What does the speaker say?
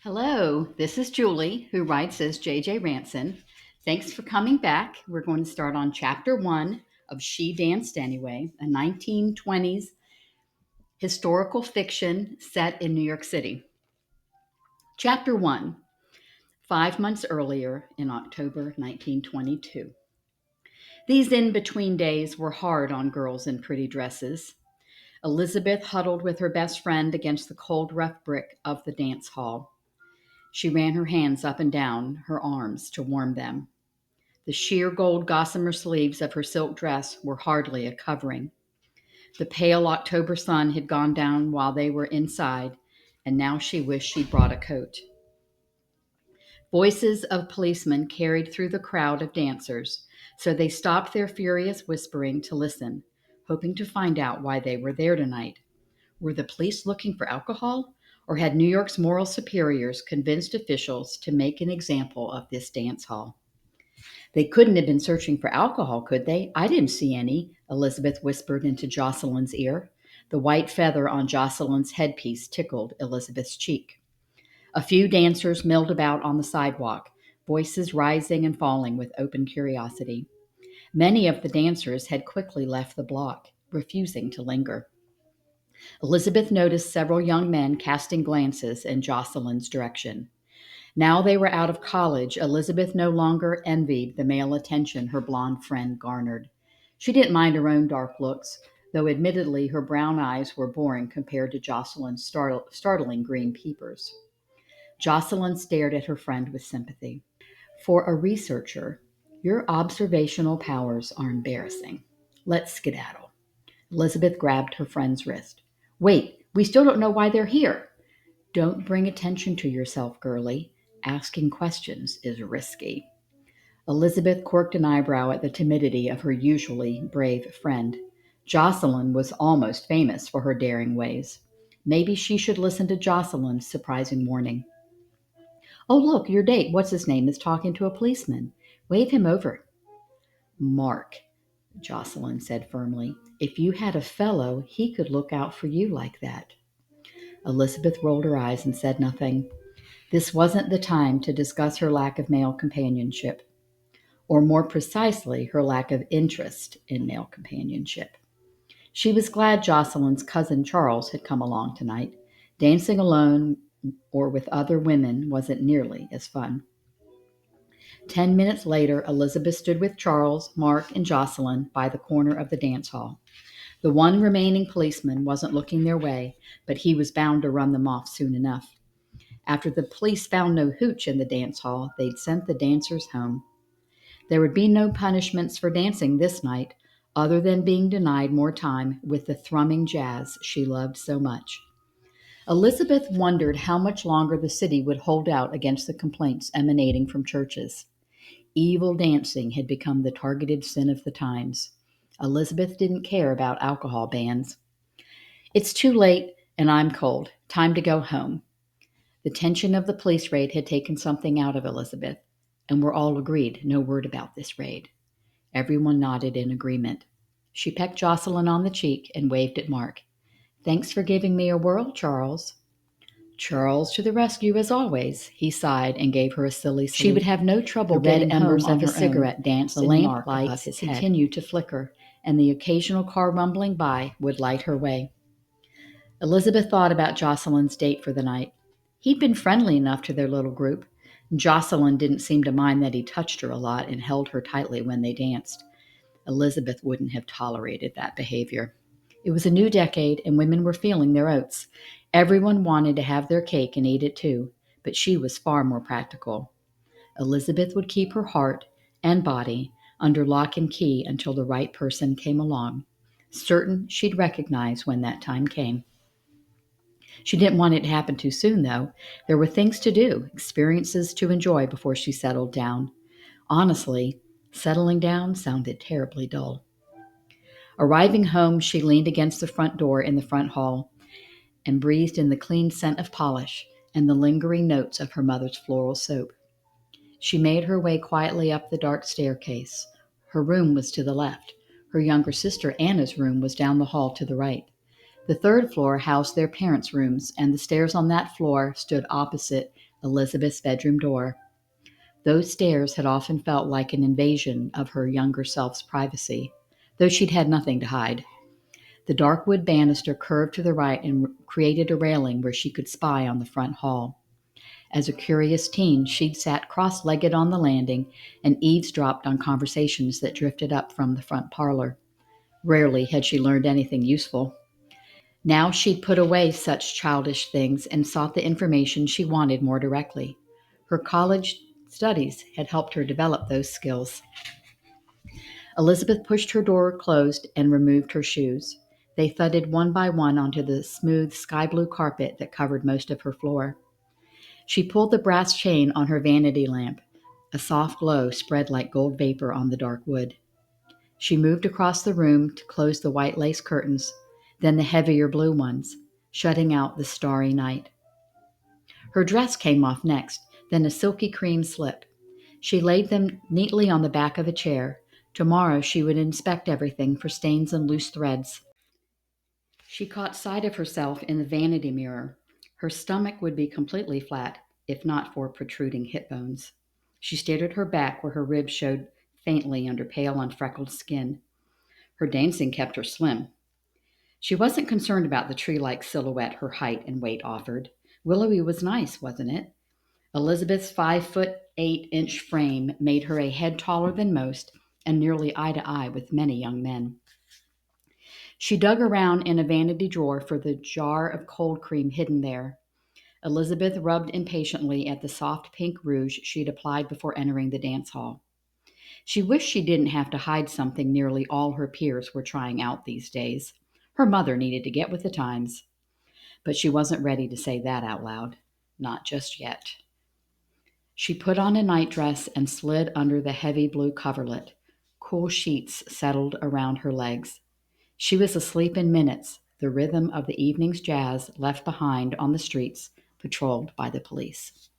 Hello, this is Julie, who writes as JJ Ranson. Thanks for coming back. We're going to start on chapter 1 of She Danced Anyway, a 1920s historical fiction set in New York City. Chapter 1, 5 months earlier in October 1922. These in-between days were hard on girls in pretty dresses. Elizabeth huddled with her best friend against the cold, rough brick of the dance hall. She ran her hands up and down her arms to warm them. The sheer gold gossamer sleeves of her silk dress were hardly a covering. The pale October sun had gone down while they were inside, and now she wished she'd brought a coat. Voices of policemen carried through the crowd of dancers, so they stopped their furious whispering to listen, hoping to find out why they were there tonight. Were the police looking for alcohol, or had New York's moral superiors convinced officials to make an example of this dance hall? They couldn't have been searching for alcohol, could they? I didn't see any, Elizabeth whispered into Jocelyn's ear. The white feather on Jocelyn's headpiece tickled Elizabeth's cheek. A few dancers milled about on the sidewalk, voices rising and falling with open curiosity. Many of the dancers had quickly left the block, refusing to linger. Elizabeth noticed several young men casting glances in Jocelyn's direction. Now they were out of college, Elizabeth no longer envied the male attention her blonde friend garnered. She didn't mind her own dark looks, though admittedly her brown eyes were boring compared to Jocelyn's startling green peepers. Jocelyn stared at her friend with sympathy. For a researcher, your observational powers are embarrassing. Let's skedaddle. Elizabeth grabbed her friend's wrist. Wait, we still don't know why they're here. Don't bring attention to yourself, girlie. Asking questions is risky. Elizabeth quirked an eyebrow at the timidity of her usually brave friend. Jocelyn was almost famous for her daring ways. Maybe she should listen to Jocelyn's surprising warning. Oh, look, your date, what's his name, is talking to a policeman. Wave him over. Mark, Jocelyn said firmly. If you had a fellow, he could look out for you like that. Elizabeth rolled her eyes and said nothing. This wasn't the time to discuss her lack of male companionship, or more precisely, her lack of interest in male companionship. She was glad Jocelyn's cousin Charles had come along tonight. Dancing alone or with other women wasn't nearly as fun. 10 minutes later, Elizabeth stood with Charles, Mark, and Jocelyn by the corner of the dance hall. The one remaining policeman wasn't looking their way, but he was bound to run them off soon enough. After the police found no hooch in the dance hall, they'd sent the dancers home. There would be no punishments for dancing this night, other than being denied more time with the thrumming jazz she loved so much. Elizabeth wondered how much longer the city would hold out against the complaints emanating from churches. Evil dancing had become the targeted sin of the times. Elizabeth didn't care about alcohol bans. It's too late, and I'm cold. Time to go home. The tension of the police raid had taken something out of Elizabeth, and we're all agreed no word about this raid. Everyone nodded in agreement. She pecked Jocelyn on the cheek and waved at Mark. Thanks for giving me a whirl, Charles. Charles to the rescue as always, he sighed and gave her a silly salute. She would have no trouble getting embers of a cigarette danced in Mark above his head. Continued to flicker, and the occasional car rumbling by would light her way. Elizabeth thought about Jocelyn's date for the night. He'd been friendly enough to their little group. Jocelyn didn't seem to mind that he touched her a lot and held her tightly when they danced. Elizabeth wouldn't have tolerated that behavior. It was a new decade, and women were feeling their oats. Everyone wanted to have their cake and eat it too, but she was far more practical. Elizabeth would keep her heart and body under lock and key until the right person came along, certain she'd recognize when that time came. She didn't want it to happen too soon, though. There were things to do, experiences to enjoy before she settled down. Honestly, settling down sounded terribly dull. Arriving home, she leaned against the front door in the front hall and breathed in the clean scent of polish and the lingering notes of her mother's floral soap. She made her way quietly up the dark staircase. Her room was to the left. Her younger sister Anna's room was down the hall to the right. The third floor housed their parents' rooms, and the stairs on that floor stood opposite Elizabeth's bedroom door. Those stairs had often felt like an invasion of her younger self's privacy, though she'd had nothing to hide. The dark wood banister curved to the right and created a railing where she could spy on the front hall. As a curious teen, she'd sat cross-legged on the landing and eavesdropped on conversations that drifted up from the front parlor. Rarely had she learned anything useful. Now she'd put away such childish things and sought the information she wanted more directly. Her college studies had helped her develop those skills. Elizabeth pushed her door closed and removed her shoes. They thudded one by one onto the smooth sky blue carpet that covered most of her floor. She pulled the brass chain on her vanity lamp. A soft glow spread like gold vapor on the dark wood. She moved across the room to close the white lace curtains, then the heavier blue ones, shutting out the starry night. Her dress came off next, then a silky cream slip. She laid them neatly on the back of a chair. Tomorrow she would inspect everything for stains and loose threads. She caught sight of herself in the vanity mirror. Her stomach would be completely flat, if not for protruding hip bones. She stared at her back where her ribs showed faintly under pale, unfreckled skin. Her dancing kept her slim. She wasn't concerned about the tree-like silhouette her height and weight offered. Willowy was nice, wasn't it? Elizabeth's 5'8" frame made her a head taller than most and nearly eye to eye with many young men. She dug around in a vanity drawer for the jar of cold cream hidden there. Elizabeth rubbed impatiently at the soft pink rouge she'd applied before entering the dance hall. She wished she didn't have to hide something nearly all her peers were trying out these days. Her mother needed to get with the times. But she wasn't ready to say that out loud. Not just yet. She put on a nightdress and slid under the heavy blue coverlet. Cool sheets settled around her legs. She was asleep in minutes, the rhythm of the evening's jazz left behind on the streets, patrolled by the police.